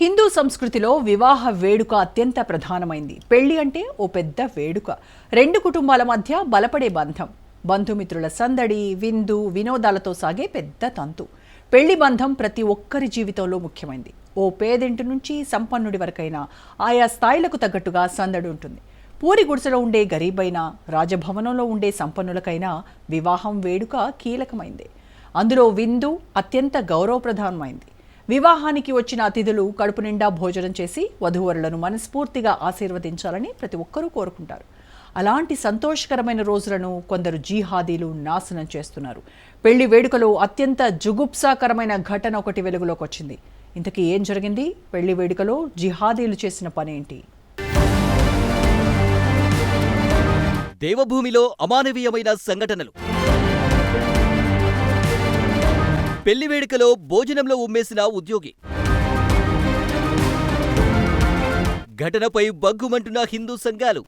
హిందూ సంస్కృతిలో వివాహ వేడుక అత్యంత ప్రధానమైంది. పెళ్లి అంటే ఓ పెద్ద వేడుక. రెండు కుటుంబాల మధ్య బలపడే బంధం. బంధుమిత్రుల సందడి, విందు, వినోదాలతో సాగే పెద్ద తంతు. పెళ్లి బంధం ప్రతి ఒక్కరి జీవితంలో ముఖ్యమైంది. ఓ పేదింటి నుంచి సంపన్నుడి వరకైనా ఆయా స్థాయిలకు తగ్గట్టుగా సందడి ఉంటుంది. పూరి గుడిసెలో ఉండే గరీబైనా, రాజభవనంలో ఉండే సంపన్నులకైనా వివాహం వేడుక కీలకమైంది. అందులో విందు అత్యంత గౌరవప్రధానమైంది. వివాహానికి వచ్చిన అతిథులు కడుపు నిండా భోజనం చేసి వధూవరులను మనస్ఫూర్తిగా ఆశీర్వదించాలని ప్రతి ఒక్కరూ కోరుకుంటారు. అలాంటి సంతోషకరమైన రోజులను కొందరు జిహాదీలు నాశనం చేస్తున్నారు. పెళ్లి వేడుకలో అత్యంత జుగుప్సాకరమైన ఘటన ఒకటి వెలుగులోకి వచ్చింది. ఇంతకీ ఏం జరిగింది? పెళ్లి వేడుకలో జిహాదీలు చేసిన పనేంటి? దేవభూమిలో అమానవీయమైన సంఘటనలు. పెళ్లి వేడుకలో భోజనంలో ఉమ్మేసిన ఉద్యోగి. ఘటనపై బగ్గుమంటున్న హిందూ సంఘాలు.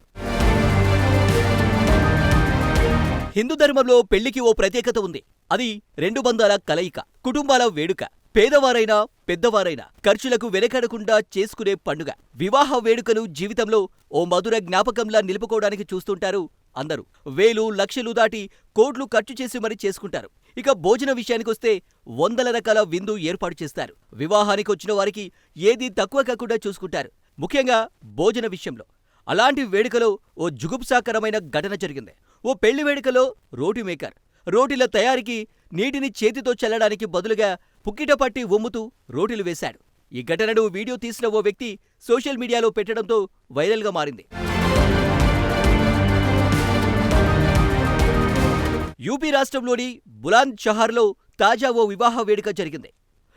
హిందూ ధర్మంలో పెళ్లికి ఓ ప్రత్యేకత ఉంది. అది రెండు బంధాల కలయిక, కుటుంబాల వేడుక. పేదవారైనా పెద్దవారైనా ఖర్చులకు వెనకడకుండా చేసుకునే పండుగ. వివాహ వేడుకను జీవితంలో ఓ మధుర జ్ఞాపకంలా నిలుపుకోవడానికి చూస్తుంటారు అందరూ. వేలు లక్షలు దాటి కోట్లు ఖర్చు చేసి మరీ చేసుకుంటారు. ఇక భోజన విషయానికొస్తే వందల రకాల విందు ఏర్పాటు చేస్తారు. వివాహానికి వచ్చిన వారికి ఏదీ తక్కువ కాకుండా చూసుకుంటారు. ముఖ్యంగా భోజన విషయంలో. అలాంటి వేడుకలో ఓ జుగుప్సాకరమైన ఘటన జరిగింది. ఓ పెళ్లి వేడుకలో రోటి మేకర్ రోటీల తయారీకి నీటిని చేతితో చల్లడానికి బదులుగా పుక్కిట పట్టి ఉమ్ముతూ రోటీలు వేశాడు. ఈ ఘటనను వీడియో తీసిన ఓ వ్యక్తి సోషల్ మీడియాలో పెట్టడంతో వైరల్గా మారింది. యూపీ రాష్ట్రంలోని బులాంద్ షహర్లో తాజా ఓ వివాహ వేడుక జరిగింది.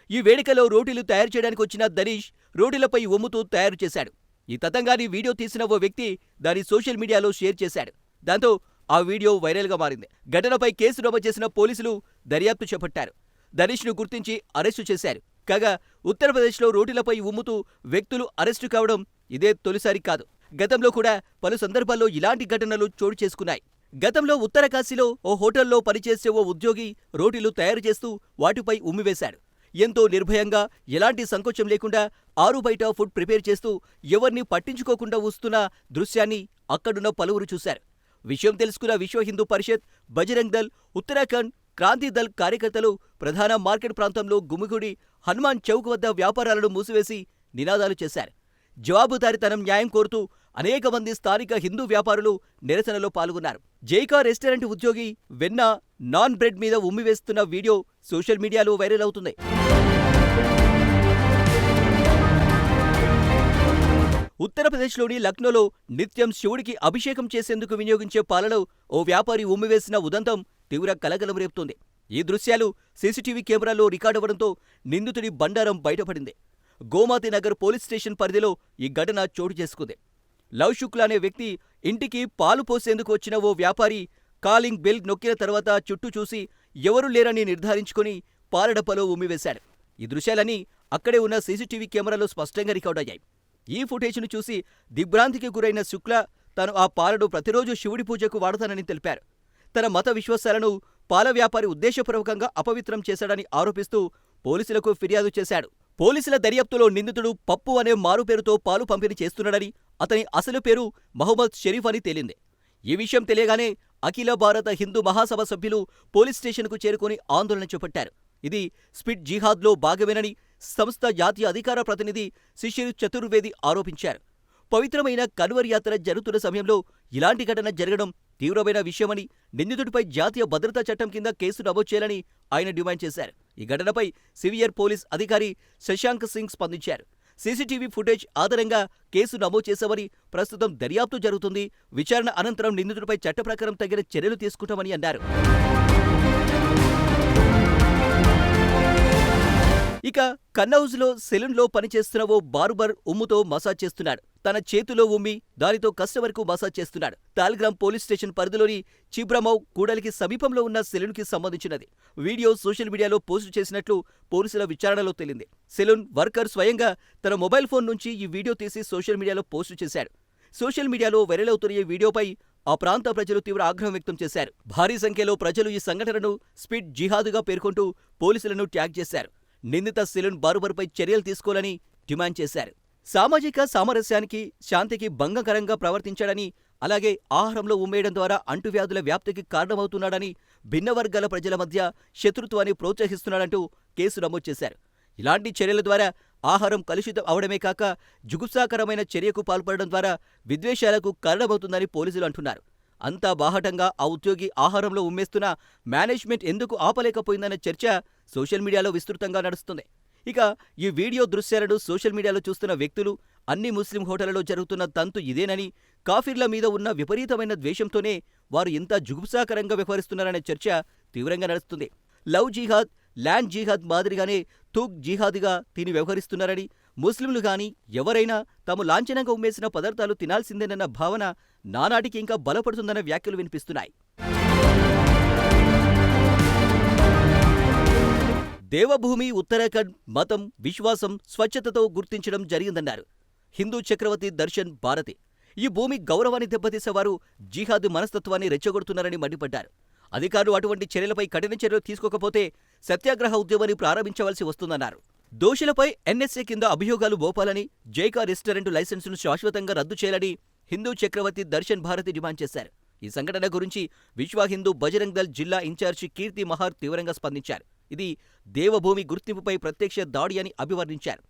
ఈ వేడుకలో రోటీలు తయారు చేయడానికి వచ్చిన దనీష్ రోటీలపై ఉమ్ముతూ తయారు చేశాడు. ఈ తతంగాన్ని వీడియో తీసిన ఓ వ్యక్తి దాన్ని సోషల్ మీడియాలో షేర్ చేశాడు. దాంతో ఆ వీడియో వైరల్గా మారింది. ఘటనపై కేసు నమోదు చేసిన పోలీసులు దర్యాప్తు చేపట్టారు. దనీష్ను గుర్తించి అరెస్టు చేశారు. కాగా ఉత్తరప్రదేశ్లో రోటీలపై ఉమ్ముతూ వ్యక్తులు అరెస్టు కావడం ఇదే తొలిసారి కాదు. గతంలో కూడా పలు సందర్భాల్లో ఇలాంటి ఘటనలు చోటు చేసుకున్నాయి. గతంలో ఉత్తరకాశీలో ఓ హోటల్లో పనిచేసే ఓ ఉద్యోగి రోటీలు తయారు చేస్తూ వాటిపై ఉమ్మివేశాడు. ఎంతో నిర్భయంగా, ఎలాంటి సంకోచం లేకుండా ఆరు బయట ఫుడ్ ప్రిపేర్ చేస్తూ ఎవర్నీ పట్టించుకోకుండా వస్తున్న దృశ్యాన్ని అక్కడున్న పలువురు చూశారు. విషయం తెలుసుకున్న విశ్వ హిందూ పరిషత్, బజరంగ్ దళ్, ఉత్తరాఖండ్ క్రాంతి దళ్ కార్యకర్తలు ప్రధాన మార్కెట్ ప్రాంతంలో గుమిగూడి హనుమాన్ చౌక్ వద్ద వ్యాపారాలను మూసివేసి నినాదాలు చేశారు. జవాబుదారీతనం న్యాయం కోరుతూ అనేక మంది స్థానిక హిందూ వ్యాపారులు నిరసనలో పాల్గొన్నారు. జైకా రెస్టారెంట్ ఉద్యోగి వెన్న, నాన్ బ్రెడ్ మీద ఉమ్మివేస్తున్న వీడియో సోషల్ మీడియాలో వైరల్ అవుతుంది. ఉత్తరప్రదేశ్లోని లక్నోలో నిత్యం శివుడికి అభిషేకం చేసేందుకు వినియోగించే పాలలో ఓ వ్యాపారి ఉమ్మివేసిన ఉదంతం తీవ్ర కలకలం రేపుతోంది. ఈ దృశ్యాలు సీసీటీవీ కెమెరాల్లో రికార్డవడంతో నిందితుడి బండారం బయటపడింది. గోమతి నగర్ పోలీస్ స్టేషన్ పరిధిలో ఈ ఘటన చోటు చేసుకుంది. లవ్ శుక్లా అనే వ్యక్తి ఇంటికి పాలు పోసేందుకు వచ్చిన ఓ వ్యాపారి కాలింగ్ బెల్ నొక్కిన తర్వాత చుట్టూ చూసి ఎవరూ లేరని నిర్ధారించుకుని పాల డబ్బాలో ఉమ్మివేశాడు. ఈ దృశ్యాలన్నీ అక్కడే ఉన్న సీసీటీవీ కెమెరాలో స్పష్టంగా రికార్డయ్యాయి. ఈ ఫుటేజ్ను చూసి దిగ్భ్రాంతికి గురైన శుక్లా తాను ఆ పాలను ప్రతిరోజు శివుడి పూజకు వాడతానని తెలిపారు. తన మత విశ్వాసాలను పాల వ్యాపారి ఉద్దేశపూర్వకంగా అపవిత్రం చేశాడని ఆరోపిస్తూ పోలీసులకు ఫిర్యాదు చేశాడు. పోలీసుల దర్యాప్తులో నిందితుడు పప్పు అనే మారుపేరుతో పాలు పంపిణీ చేస్తున్నాడని, అతని అసలు పేరు మహమ్మద్ షరీఫ్ అని తేలింది. ఈ విషయం తెలియగానే అఖిల భారత హిందూ మహాసభ సభ్యులు పోలీస్ స్టేషన్కు చేరుకుని ఆందోళన చేపట్టారు. ఇది స్పిట్ జిహాద్లో భాగమేనని సంస్థ జాతీయ అధికార ప్రతినిధి శిశిర్ చతుర్వేది ఆరోపించారు. పవిత్రమైన కన్వర్ యాత్ర జరుగుతున్న సమయంలో ఇలాంటి ఘటన జరగడం తీవ్రమైన విషయమని, నిందితుడిపై జాతీయ భద్రతా చట్టం కింద కేసు నమోదు చేయాలని ఆయన డిమాండ్ చేశారు. ఈ ఘటనపై సివియర్ పోలీస్ అధికారి శశాంక్ సింగ్ స్పందించారు. సీసీటీవీ ఫుటేజ్ ఆధారంగా కేసు నమోదు చేశామని, ప్రస్తుతం దర్యాప్తు జరుగుతుంది. విచారణ అనంతరం నిందితుడిపై చట్ట ప్రకారం తగిన చర్యలు తీసుకుంటామని అన్నారు. ఇక కన్నౌజ్లో సెలూన్లో పనిచేస్తున్న ఓ బార్బర్ ఉమ్ముతో మసాజ్ చేస్తున్నాడు. తన చేతిలో ఉమ్మి దానితో కస్టమర్కు మసాజ్ చేస్తున్నాడు. తాల్గ్రామ్ పోలీస్ స్టేషన్ పరిధిలోని చిబ్రమౌ కూడలికి సమీపంలో ఉన్న సెలూన్కి సంబంధించినది. వీడియో సోషల్ మీడియాలో పోస్టు చేసినట్లు పోలీసుల విచారణలో తేలింది. సెలూన్ వర్కర్ స్వయంగా తన మొబైల్ ఫోన్ నుంచి ఈ వీడియో తీసి సోషల్ మీడియాలో పోస్టు చేశాడు. సోషల్ మీడియాలో వైరల్ అవుతున్న ఈ వీడియోపై ఆ ప్రాంత ప్రజలు తీవ్ర ఆగ్రహం వ్యక్తం చేశారు. భారీ సంఖ్యలో ప్రజలు ఈ సంఘటనను స్పిట్ జిహాద్గా పేర్కొంటూ పోలీసులను ట్యాగ్ చేశారు. నిందిత సెలూన్ బార్బర్పై చర్యలు తీసుకోవాలని డిమాండ్ చేశారు. సామాజిక సామరస్యానికి, శాంతికి భంగకరంగా ప్రవర్తించాడని, అలాగే ఆహారంలో ఉమ్మేయడం ద్వారా అంటువ్యాధుల వ్యాప్తికి కారణమవుతున్నాడని, భిన్న వర్గాల ప్రజల మధ్య శత్రుత్వాన్ని ప్రోత్సహిస్తున్నాడంటూ కేసు నమోదు చేశారు. ఇలాంటి చర్యల ద్వారా ఆహారం కలుషితం అవడమే కాక జుగుప్సాకరమైన చర్యకు పాల్పడడం ద్వారా విద్వేషాలకు కారణమవుతుందని పోలీసులు అంటున్నారు. అంతా బాహటంగా ఆ ఉద్యోగి ఆహారంలో ఉమ్మేస్తున్న మేనేజ్మెంట్ ఎందుకు ఆపలేకపోయిందన్న చర్చ సోషల్ మీడియాలో విస్తృతంగా నడుస్తుంది. ఇక ఈ వీడియో దృశ్యాలను సోషల్ మీడియాలో చూస్తున్న వ్యక్తులు అన్ని ముస్లిం హోటళ్లలో జరుగుతున్న తంతు ఇదేనని, కాఫీర్ల మీద ఉన్న విపరీతమైన ద్వేషంతోనే వారు ఇంత జుగుప్సాకరంగా వ్యవహరిస్తున్నారనే చర్చ తీవ్రంగా నడుస్తుంది. లవ్ జిహాద్, ల్యాండ్ జిహాద్ మాదిరిగానే తూక్ జిహాద్గా దీన్ని వ్యవహరిస్తున్నారని, ముస్లింలు గాని ఎవరైనా తాము లాంఛనంగా ఉమ్మేసిన పదార్థాలు తినాల్సిందేనన్న భావన నానాటికి ఇంకా బలపడుతుందన్న వ్యాఖ్యలు వినిపిస్తున్నాయి. దేవభూమి ఉత్తరాఖండ్ మతం, విశ్వాసం, స్వచ్ఛతతో గుర్తించడం జరిగిందన్నారు హిందూ చక్రవర్తి దర్శన్ భారతి. ఈ భూమి గౌరవాన్ని దెబ్బతీసేవారు జిహాద్ మనస్తత్వాన్ని రెచ్చగొడుతున్నారని మండిపడ్డారు. అధికారులు అటువంటి చర్యలపై కఠిన చర్యలు తీసుకోకపోతే సత్యాగ్రహ ఉద్యమాన్ని ప్రారంభించవలసి వస్తుందన్నారు. దోషులపై ఎన్ఎస్ఏ కింద అభియోగాలు మోపాలని, జైకా రెస్టారెంట్ లైసెన్సును శాశ్వతంగా రద్దు చేయాలని హిందూ చక్రవర్తి దర్శన్ భారతి డిమాండ్ చేశారు. ఈ సంఘటన గురించి విశ్వ హిందూ బజరంగ్ దళ్ జిల్లా ఇన్ఛార్జి కీర్తి మహార్ తీవ్రంగా స్పందించారు. ఇది దేవభూమి గుర్తింపుపై ప్రత్యక్ష దాడి అని అభివర్ణించారు.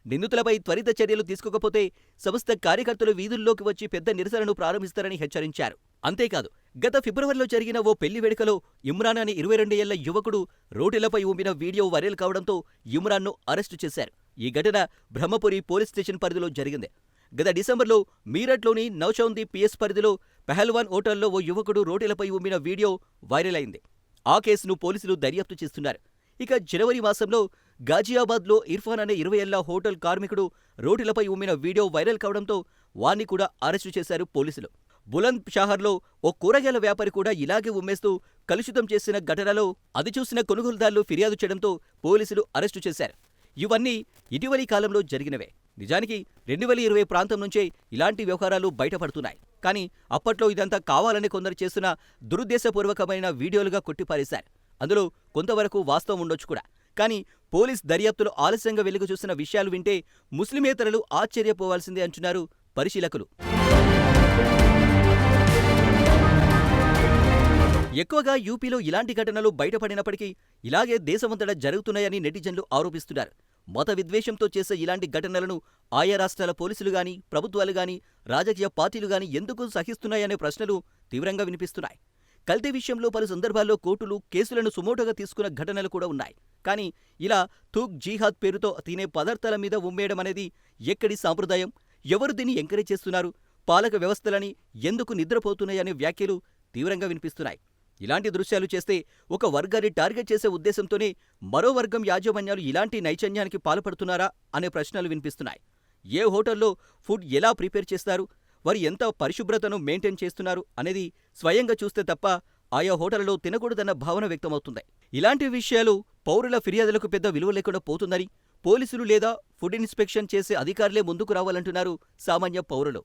నిందితులపై త్వరిత చర్యలు తీసుకోకపోతే సంస్థ కార్యకర్తలు వీధుల్లోకి వచ్చి పెద్ద నిరసనను ప్రారంభిస్తారని హెచ్చరించారు. అంతేకాదు, గత ఫిబ్రవరిలో జరిగిన ఓ పెళ్లి వేడుకలో ఇమ్రాన్ అనే 22 ఏళ్ల యువకుడు రోడ్డులపై ఊపిన వీడియో వైరల్ కావడంతో ఇమ్రాన్ను అరెస్టు చేశారు. ఈ ఘటన బ్రహ్మపురి పోలీస్ స్టేషన్ పరిధిలో జరిగింది. గత డిసెంబర్లో మీరట్లోని నౌచౌందీ పిఎస్ పరిధిలో పెహల్వాన్ హోటల్లో ఓ యువకుడు రోడ్డులపై ఊపిన వీడియో వైరల్ అయింది. ఆ కేసును పోలీసులు దర్యాప్తు చేస్తున్నారు. ఇక జనవరి మాసంలో గాజియాబాద్లో ఇర్ఫాన్ అనే 20 ఏళ్ల హోటల్ కార్మికుడు రోడ్డులపై ఉమ్మిన వీడియో వైరల్ కావడంతో వాణ్ణి కూడా అరెస్టు చేశారు పోలీసులు. బులంద్ షహర్లో ఓ కూరగాయల వ్యాపారి కూడా ఇలాగే ఉమ్మేస్తూ కలుషితం చేసిన ఘటనలో అది చూసిన కొనుగోలుదారులు ఫిర్యాదు చేయడంతో పోలీసులు అరెస్టు చేశారు. ఇవన్నీ ఇటీవలి కాలంలో జరిగినవే. నిజానికి 2020 ప్రాంతం నుంచే ఇలాంటి వ్యవహారాలు బయటపడుతున్నాయి. కానీ అప్పట్లో ఇదంతా కావాలని కొందరు చేస్తున్న దురుద్దేశపూర్వకమైన వీడియోలుగా కొట్టిపారేశారు. అందులో కొంతవరకు వాస్తవం ఉండొచ్చు కూడా. కానీ పోలీస్ దర్యాప్తులో ఆలస్యంగా వెలుగు చూసిన విషయాలు వింటే ముస్లిమేతరులు ఆశ్చర్యపోవాల్సిందే అంటున్నారు పరిశీలకులు. ఎక్కువగా యూపీలో ఇలాంటి ఘటనలు బయటపడినప్పటికీ ఇలాగే దేశమంతటా జరుగుతున్నాయని నెటిజన్లు ఆరోపిస్తున్నారు. మత విద్వేషంతో చేసే ఇలాంటి ఘటనలను ఆయా రాష్ట్రాల పోలీసులు గాని, ప్రభుత్వాలు గాని, రాజకీయ పార్టీలు గాని ఎందుకు సహిస్తున్నాయనే ప్రశ్నలు తీవ్రంగా వినిపిస్తున్నాయి. కల్తీ విషయంలో పలు సందర్భాల్లో కోర్టులు కేసులను సుమోటోగా తీసుకున్న ఘటనలు కూడా ఉన్నాయి. కానీ ఇలా తూక్ జిహాద్ పేరుతో తినే పదార్థాల మీద ఉమ్మేయడం అనేది ఎక్కడి సాంప్రదాయం? ఎవరు దీన్ని ఎంకరేజ్ చేస్తున్నారు? పాలక వ్యవస్థలని ఎందుకు నిద్రపోతున్నాయనే వ్యాఖ్యలు తీవ్రంగా వినిపిస్తున్నాయి. ఇలాంటి దృశ్యాలు చేస్తే ఒక వర్గాన్ని టార్గెట్ చేసే ఉద్దేశంతోనే మరో వర్గం యాజమాన్యాలు ఇలాంటి నైచన్యానికి పాల్పడుతున్నారా అనే ప్రశ్నలు వినిపిస్తున్నాయి. ఏ హోటల్లో ఫుడ్ ఎలా ప్రిపేర్ చేస్తారు, వారు ఎంత పరిశుభ్రతను మెయింటైన్ చేస్తున్నారు అనేది స్వయంగా చూస్తే తప్ప ఆయా హోటళ్లలో తినకూడదన్న భావన వ్యక్తమవుతుంది. ఇలాంటి విషయాలు పౌరుల ఫిర్యాదులకు పెద్ద విలువ లేకుండా పోతుందని పోలీసులు లేదా ఫుడ్ ఇన్స్పెక్షన్ చేసే అధికారులే ముందుకు రావాలంటున్నారు సామాన్య పౌరులు.